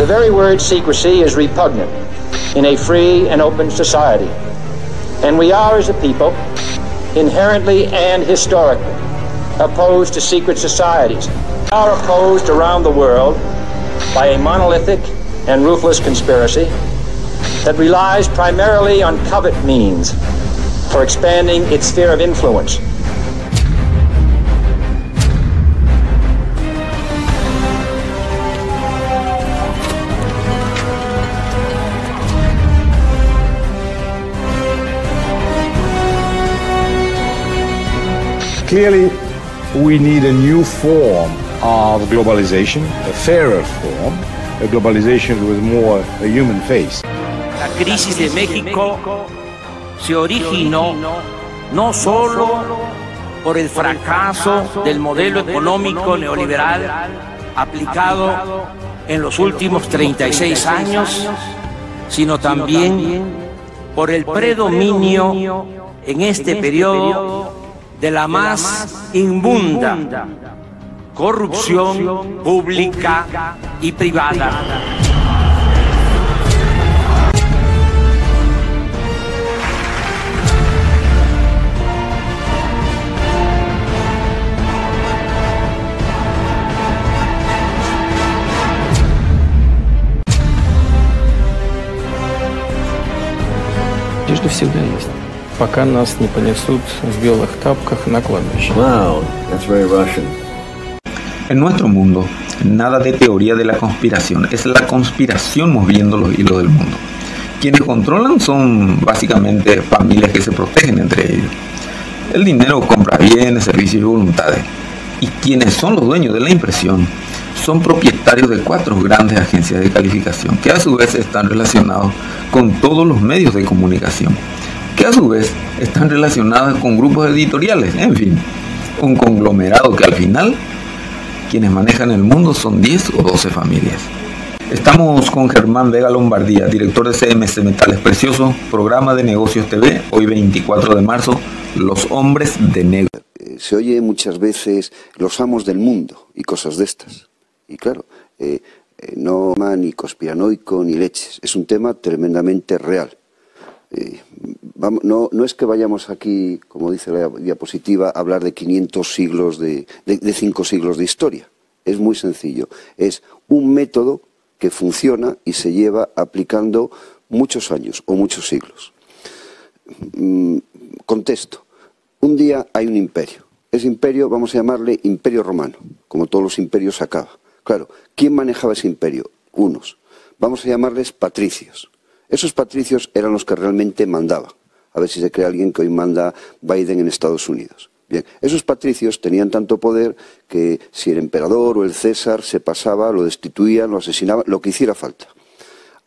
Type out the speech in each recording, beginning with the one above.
The very word secrecy is repugnant in a free and open society. And we are, as a people, inherently and historically opposed to secret societies. We are opposed around the world by a monolithic and ruthless conspiracy that relies primarily on covert means for expanding its sphere of influence. Clearly, we need a new form of globalization, a fairer form, a globalization with more a human face. La crisis de México se originó no solo por el fracaso del modelo económico neoliberal aplicado en los últimos 36 años, sino también por el predominio en este periodo de la más inmunda corrupción pública y privada. Надежда всегда есть, пока нас не понесут в белых тапках на кладбище. Wow, that's very Russian. En nuestro mundo, nada de teoría de la conspiración, es la conspiración moviendo los hilos del mundo. Quienes controlan son básicamente familias que se protegen entre ellos. El dinero compra bienes, servicios y voluntades. Y quienes son los dueños de la impresión son propietarios de 4 grandes agencias de calificación, que a su vez están relacionados con todos los medios de comunicación, que a su vez están relacionadas con grupos editoriales, en fin, un conglomerado que al final quienes manejan el mundo son 10 o 12 familias. Estamos con Germán Vega Lombardía, director de CMC Metales Preciosos, programa de Negocios TV, hoy 24 de marzo, Los Hombres de Negro. Se oye muchas veces los amos del mundo y cosas de estas. Y claro, no ni conspiranoico ni leches, es un tema tremendamente real. No es que vayamos aquí, como dice la diapositiva, a hablar de 500 siglos, de 5 siglos de historia. Es muy sencillo. Es un método que funciona y se lleva aplicando muchos años o muchos siglos. Contesto. Un día hay un imperio. Ese imperio vamos a llamarle Imperio Romano. Como todos los imperios acaba. Claro, ¿quién manejaba ese imperio? Unos. Vamos a llamarles patricios. Esos patricios eran los que realmente mandaban. A ver si se cree alguien que hoy manda Biden en Estados Unidos. Bien, esos patricios tenían tanto poder que si el emperador o el César se pasaba, lo destituían, lo asesinaban, lo que hiciera falta.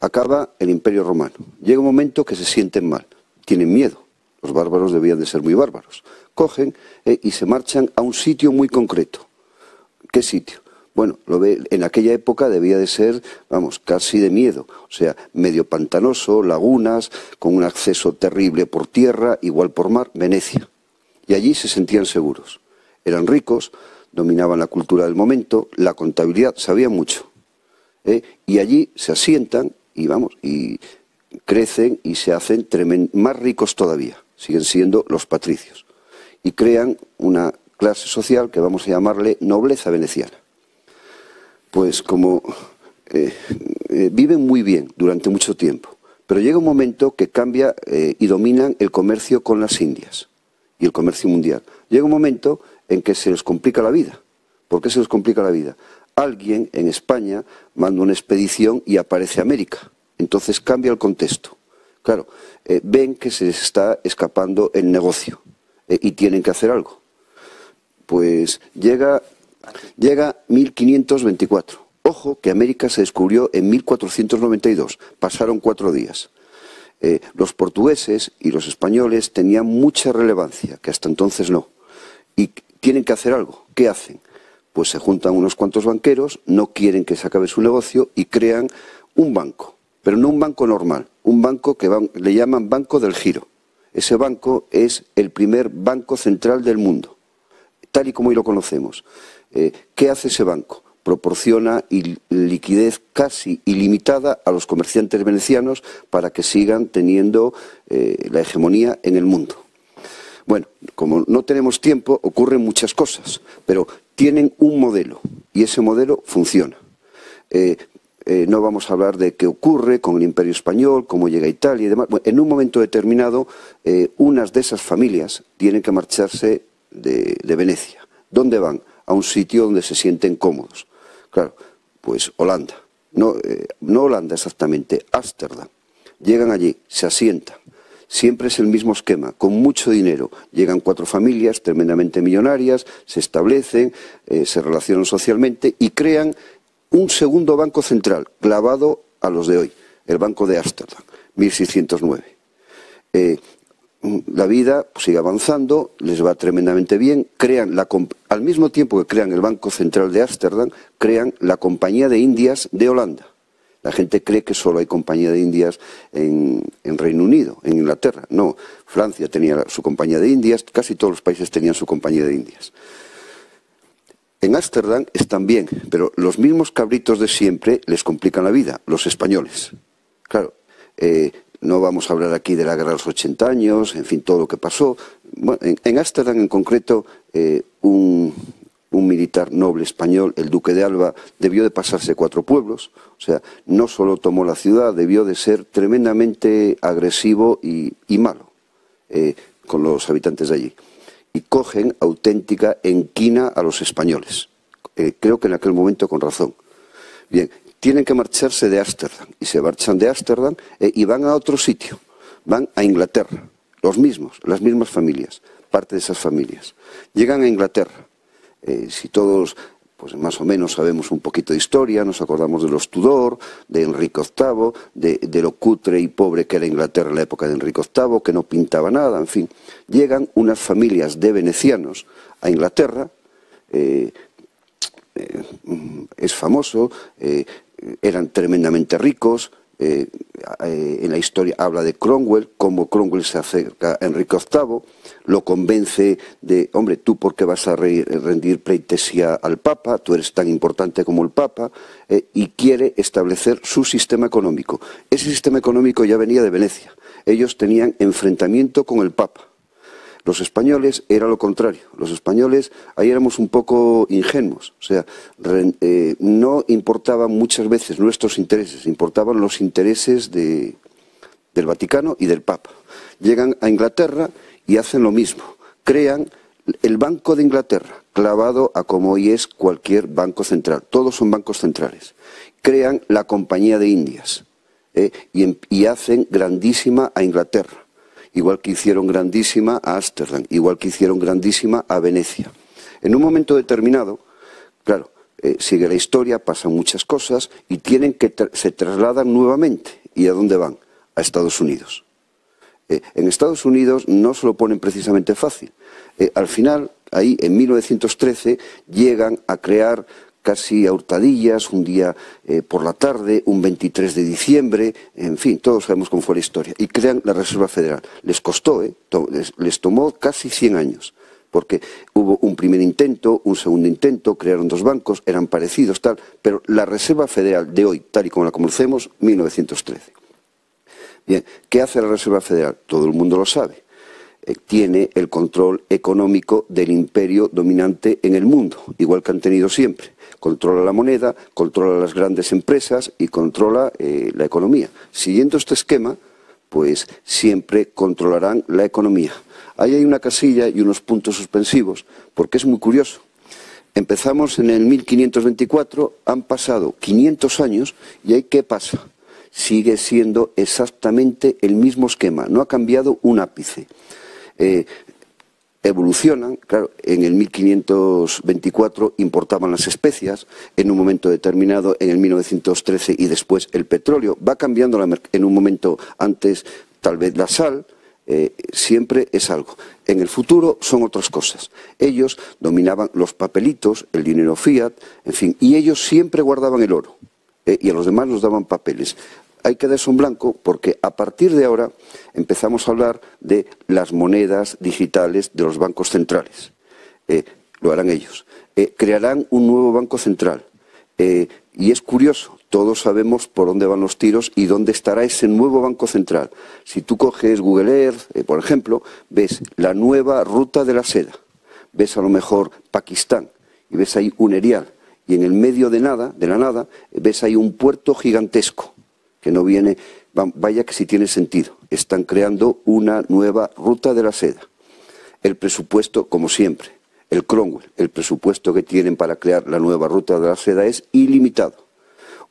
Acaba el Imperio Romano. Llega un momento que se sienten mal, tienen miedo. Los bárbaros debían de ser muy bárbaros. Cogen y se marchan a un sitio muy concreto. ¿Qué sitio? Bueno, en aquella época debía de ser, vamos, casi de miedo. O sea, medio pantanoso, lagunas, con un acceso terrible por tierra, igual por mar, Venecia. Y allí se sentían seguros. Eran ricos, dominaban la cultura del momento, la contabilidad, sabían mucho. Y allí se asientan y, vamos, y crecen y se hacen más ricos todavía. Siguen siendo los patricios. Y crean una clase social que vamos a llamarle nobleza veneciana. Pues como viven muy bien durante mucho tiempo, pero llega un momento que cambia y dominan el comercio con las Indias y el comercio mundial. Llega un momento en que se les complica la vida. ¿Por qué se les complica la vida? Alguien en España manda una expedición y aparece América. Entonces cambia el contexto. Claro, ven que se les está escapando el negocio y tienen que hacer algo. Pues llega 1524. Ojo que América se descubrió en 1492. Pasaron 4 días. Los portugueses y los españoles tenían mucha relevancia, que hasta entonces no. Y tienen que hacer algo. ¿Qué hacen? Pues se juntan unos cuantos banqueros, no quieren que se acabe su negocio y crean un banco. Pero no un banco normal, un banco que le llaman Banco del Giro. Ese banco es el primer banco central del mundo, tal y como hoy lo conocemos. ¿Qué hace ese banco? proporciona liquidez casi ilimitada a los comerciantes venecianos para que sigan teniendo la hegemonía en el mundo. Bueno, como no tenemos tiempo, ocurren muchas cosas, pero tienen un modelo y ese modelo funciona. No vamos a hablar de qué ocurre con el Imperio Español, cómo llega a Italia y demás. Bueno, en un momento determinado, unas de esas familias tienen que marcharse de Venecia. ¿Dónde van? A un sitio donde se sienten cómodos. Claro, pues Holanda. No Holanda exactamente, Ámsterdam. Llegan allí, se asientan. Siempre es el mismo esquema, con mucho dinero. Llegan 4 familias tremendamente millonarias, se establecen, se relacionan socialmente y crean un segundo banco central, clavado a los de hoy, el Banco de Ámsterdam, 1609. La vida sigue avanzando, les va tremendamente bien, al mismo tiempo que crean el Banco Central de Ámsterdam, crean la Compañía de Indias de Holanda. La gente cree que solo hay Compañía de Indias en Reino Unido, en Inglaterra. No, Francia tenía su Compañía de Indias, casi todos los países tenían su Compañía de Indias. En Ámsterdam están bien, pero los mismos cabritos de siempre les complican la vida, los españoles. Claro, no vamos a hablar aquí de la guerra de los 80 años, en fin, todo lo que pasó. Bueno, en Ámsterdam en concreto, un militar noble español, el duque de Alba, debió de pasarse 4 pueblos. O sea, no solo tomó la ciudad, debió de ser tremendamente agresivo y malo con los habitantes de allí. Y cogen auténtica enquina a los españoles. Creo que en aquel momento con razón. Bien, tienen que marcharse de Ámsterdam y se marchan de Ámsterdam y van a otro sitio. Van a Inglaterra, los mismos, las mismas familias, parte de esas familias. Llegan a Inglaterra. Si todos, pues más o menos sabemos un poquito de historia, nos acordamos de los Tudor, de Enrique VIII, de lo cutre y pobre que era Inglaterra en la época de Enrique VIII, que no pintaba nada, en fin. Llegan unas familias de venecianos a Inglaterra, es famoso, eran tremendamente ricos. En la historia habla de Cromwell, cómo Cromwell se acerca a Enrique VIII, lo convence de, hombre, ¿tú por qué vas a rendir pleitesía al Papa? Tú eres tan importante como el Papa, y quiere establecer su sistema económico. Ese sistema económico ya venía de Venecia. Ellos tenían enfrentamiento con el Papa. Los españoles era lo contrario. Los españoles, ahí éramos un poco ingenuos. O sea, no importaban muchas veces nuestros intereses, importaban los intereses del Vaticano y del Papa. Llegan a Inglaterra y hacen lo mismo. Crean el Banco de Inglaterra, clavado a como hoy es cualquier banco central. Todos son bancos centrales. Crean la Compañía de Indias y hacen grandísima a Inglaterra. Igual que hicieron grandísima a Ámsterdam, igual que hicieron grandísima a Venecia. En un momento determinado, claro, sigue la historia, pasan muchas cosas y se trasladan nuevamente. ¿Y a dónde van? A Estados Unidos. En Estados Unidos no se lo ponen precisamente fácil. Al final, ahí en 1913, llegan a crear casi a hurtadillas, un día por la tarde, un 23 de diciembre, en fin, todos sabemos cómo fue la historia, y crean la Reserva Federal. Les costó, les tomó casi 100 años, porque hubo un primer intento, un segundo intento, crearon 2 bancos, eran parecidos, tal, pero la Reserva Federal de hoy, tal y como la conocemos, 1913. Bien, ¿qué hace la Reserva Federal? Todo el mundo lo sabe. Tiene el control económico del imperio dominante en el mundo, igual que han tenido siempre. Controla la moneda, controla las grandes empresas y controla la economía. Siguiendo este esquema, pues siempre controlarán la economía. Ahí hay una casilla y unos puntos suspensivos, porque es muy curioso. Empezamos en el 1524, han pasado 500 años y ahí ¿qué pasa? Sigue siendo exactamente el mismo esquema, no ha cambiado un ápice. Evolucionan, claro, en el 1524 importaban las especias, en un momento determinado, en el 1913 y después el petróleo, va cambiando en un momento antes tal vez la sal, siempre es algo. En el futuro son otras cosas. Ellos dominaban los papelitos, el dinero fiat, en fin, y ellos siempre guardaban el oro, y a los demás nos daban papeles. Hay que darse un blanco porque a partir de ahora empezamos a hablar de las monedas digitales de los bancos centrales. Lo harán ellos. Crearán un nuevo banco central. Y es curioso, todos sabemos por dónde van los tiros y dónde estará ese nuevo Banco Central. Si tú coges Google Earth, por ejemplo, ves la nueva ruta de la seda, ves a lo mejor Pakistán y ves ahí un erial y en el medio de la nada, ves ahí un puerto gigantesco que no viene, vaya que si tiene sentido. Están creando una nueva ruta de la seda. El presupuesto, como siempre, el Cromwell, el presupuesto que tienen para crear la nueva ruta de la seda es ilimitado.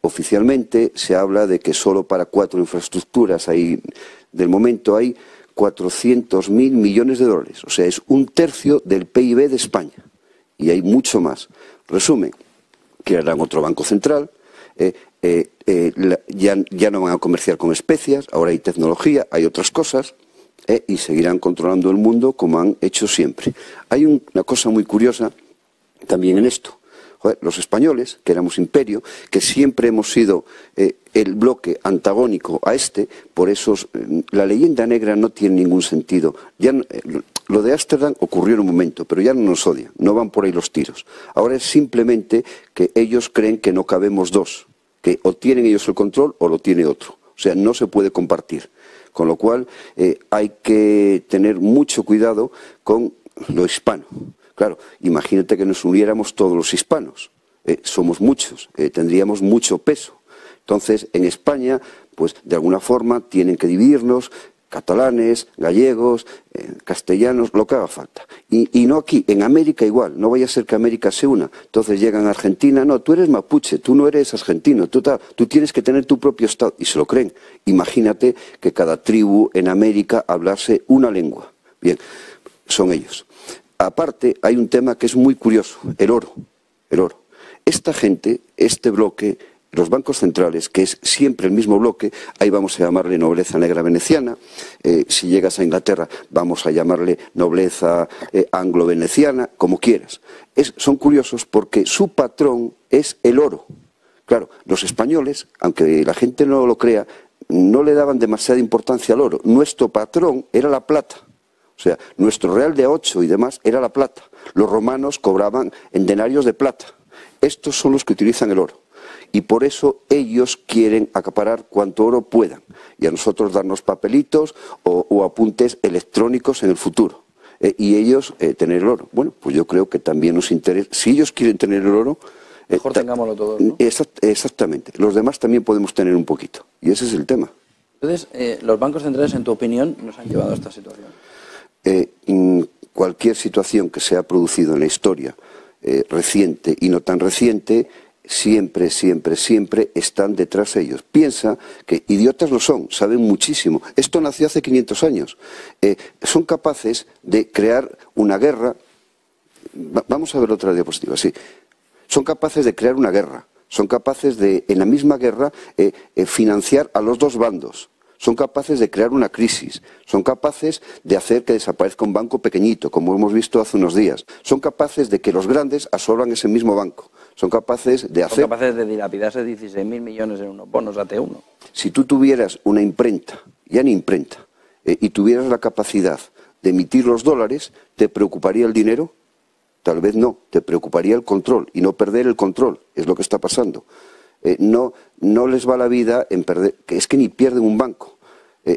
Oficialmente se habla de que solo para 4 infraestructuras del momento hay 400.000 millones de dólares. O sea, es 1/3 del PIB de España. Y hay mucho más. Resumen, crearán otro banco central, ya no van a comerciar con especias, ahora hay tecnología, hay otras cosas. Y seguirán controlando el mundo como han hecho siempre. Hay una cosa muy curiosa también en esto. Joder, los españoles, que éramos imperio, que siempre hemos sido el bloque antagónico a por eso la leyenda negra no tiene ningún sentido. Lo de Ámsterdam ocurrió en un momento, pero ya no nos odian, no van por ahí los tiros. Ahora es simplemente que ellos creen que no cabemos dos, que o tienen ellos el control o lo tiene otro. O sea, no se puede compartir. Con lo cual hay que tener mucho cuidado con lo hispano. Claro, imagínate que nos uniéramos todos los hispanos. Somos muchos, tendríamos mucho peso. Entonces, en España, pues de alguna forma tienen que dividirnos, catalanes, gallegos, castellanos, lo que haga falta. Y no aquí, en América igual, no vaya a ser que América se una. Entonces llegan a Argentina, no, tú eres mapuche, tú no eres argentino, tú tienes que tener tu propio Estado, y se lo creen. Imagínate que cada tribu en América hablase una lengua. Bien, son ellos. Aparte, hay un tema que es muy curioso, el oro. Esta gente, este bloque, los bancos centrales, que es siempre el mismo bloque, ahí vamos a llamarle nobleza negra veneciana, si llegas a Inglaterra vamos a llamarle nobleza anglo-veneciana, como quieras. Son curiosos porque su patrón es el oro. Claro, los españoles, aunque la gente no lo crea, no le daban demasiada importancia al oro. Nuestro patrón era la plata. O sea, nuestro real de 8 y demás era la plata. Los romanos cobraban en denarios de plata. Estos son los que utilizan el oro. Y por eso ellos quieren acaparar cuanto oro puedan. Y a nosotros darnos papelitos o apuntes electrónicos en el futuro. Y ellos tener el oro. Bueno, pues yo creo que también nos interesa. Si ellos quieren tener el oro... Mejor tengámoslo todos, ¿no? Exactamente. Los demás también podemos tener un poquito. Y ese es el tema. Entonces, ¿los bancos centrales, en tu opinión, nos han llevado a esta situación? Cualquier situación que se ha producido en la historia reciente y no tan reciente, siempre están detrás ellos. Piensa que idiotas no son, saben muchísimo. Esto nació hace 500 años. Son capaces de crear una guerra. Vamos a ver otra diapositiva, sí. Son capaces de crear una guerra. Son capaces de, en la misma guerra, financiar a los dos bandos. Son capaces de crear una crisis, son capaces de hacer que desaparezca un banco pequeñito, como hemos visto hace unos días. Son capaces de que los grandes absorban ese mismo banco. Son capaces de hacer... Son capaces de dilapidarse 16.000 millones en unos bonos AT1. Si tú tuvieras una imprenta, ya ni imprenta, y tuvieras la capacidad de emitir los dólares, ¿te preocuparía el dinero? Tal vez no, te preocuparía el control y no perder el control, es lo que está pasando. No les va la vida en perder, que es que ni pierden un banco.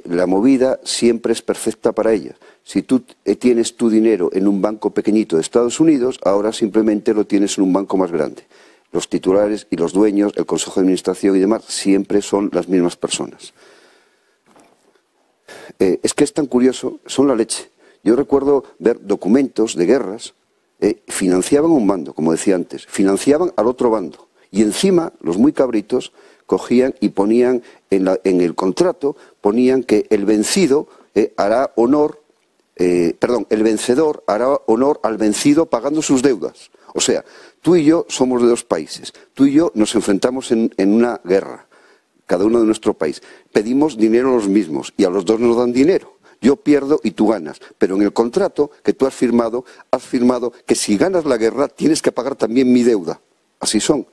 La movida siempre es perfecta para ellas. Si tú tienes tu dinero en un banco pequeñito de Estados Unidos, ahora simplemente lo tienes en un banco más grande. Los titulares y los dueños, el consejo de administración y demás, siempre son las mismas personas. Es que es tan curioso, son la leche. Yo recuerdo ver documentos de guerras, financiaban un bando, como decía antes, financiaban al otro bando. Y encima, los muy cabritos, cogían y ponían en el contrato, ponían que el vencido hará honor, el vencedor hará honor al vencido pagando sus deudas. O sea, tú y yo somos de dos países, tú y yo nos enfrentamos en una guerra, cada uno de nuestro país. Pedimos dinero a los mismos y a los dos nos dan dinero. Yo pierdo y tú ganas, pero en el contrato que tú has firmado que si ganas la guerra tienes que pagar también mi deuda. Así son.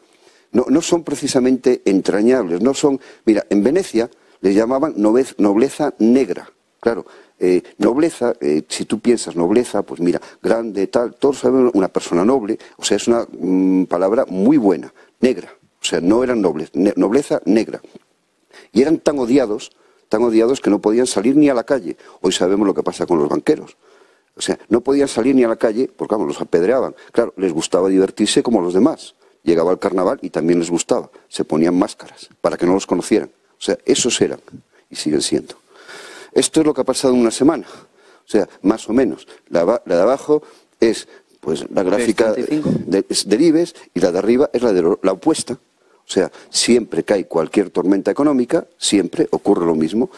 No son precisamente entrañables, no son... Mira, en Venecia les llamaban nobleza negra. Claro, nobleza, si tú piensas nobleza, pues mira, grande, tal, todos sabemos una persona noble, o sea, es una palabra muy buena, negra. O sea, no eran nobles, nobleza negra. Y eran tan odiados que no podían salir ni a la calle. Hoy sabemos lo que pasa con los banqueros. O sea, no podían salir ni a la calle porque, vamos, los apedreaban. Claro, les gustaba divertirse como los demás. Llegaba el carnaval y también les gustaba. Se ponían máscaras para que no los conocieran. O sea, esos eran y siguen siendo. Esto es lo que ha pasado en una semana. O sea, más o menos. La de abajo es pues la gráfica del IBEX y la de arriba es la opuesta. O sea, siempre que hay cualquier tormenta económica, siempre ocurre lo mismo.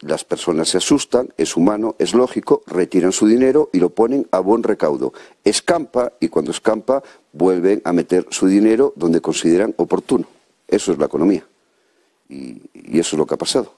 Las personas se asustan, es humano, es lógico, retiran su dinero y lo ponen a buen recaudo. Escampa y cuando escampa vuelven a meter su dinero donde consideran oportuno. Eso es la economía. Y eso es lo que ha pasado.